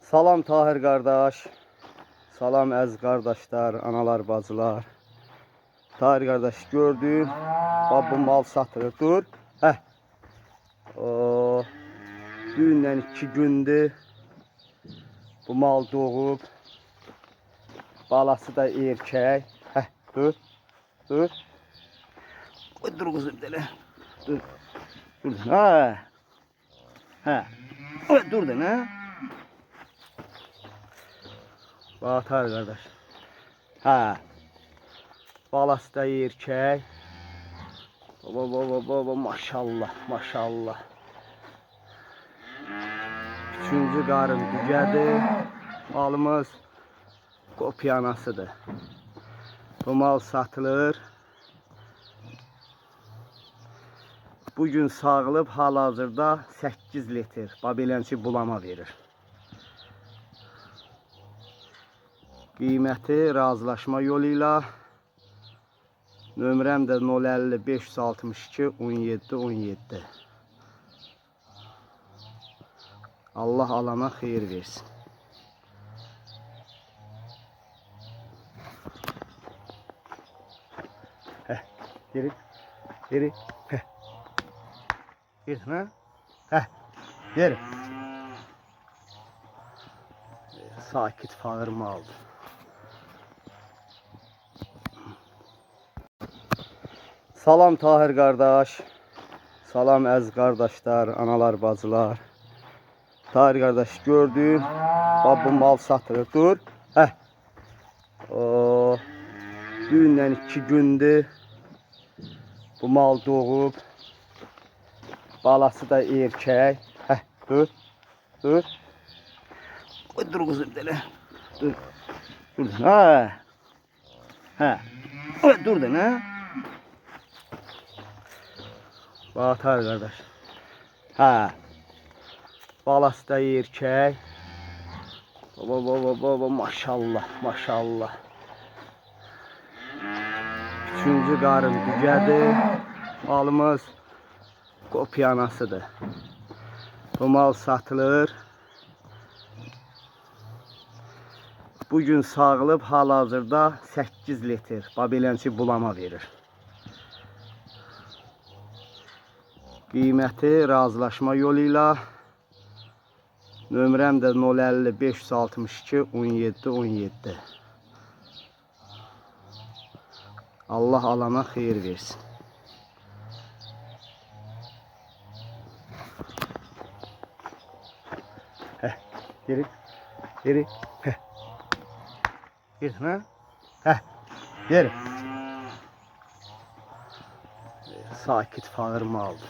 Salam Tahir qardaş. Salam əziz qardaşlar, analar, bacılar. Tahir qardaş gördün. Bax bu mal satılır. Dur. Hə. O dündən 2 gündür bu mal doğub. Balası da erkək. Hə, dur. Dur. Dur qızım belə. Dur. Dur. Hə. Hə. Dur da nə? Bax Tahir qardaş. Hə. Balası da erkək. Baba maşallah, maşallah. Üçüncü qarın düzədir. Malımız kopyanasıdır. Bu mal satılır. Bugün sağılıb hal-hazırda 8 litr babelənçi bulama verir. Qiyməti razılaşma yolu ilə. Nömrəm də 050 562 17 17. Allah alana xeyir versin. Heh, geri, geri, heh. Geri, hə? Heh, geri. Sakit fağır maldı. Salam Tahir qardaş. Salam əziz qardaşlar, analar, bacılar. Tahir qardaş gördün. Bax bu mal satılır. Dur. Hə. O dündən 2 gündür bu mal doğub. Balası da erkək. Hə, dur. Dur. Dur qızım belə. Dur. Dur. Hə. Hə. Dur da nə? Bax Tahir qardaş. Hə. Balası da erkək. Baba maşallah, maşallah. Üçüncü qarın düzədir. Malımız kopyanasıdır. Bu mal satılır. Bugün sağılıb hal-hazırda 8 litr babelənçi bulama verir. Qiyməti razılaşma yolu ilə. Nömrəm də 050 562 17 17. Allah alana xeyir versin. Heh, geri, geri, heh. Geri, hə? Heh, geri. Sakit fağır maldı.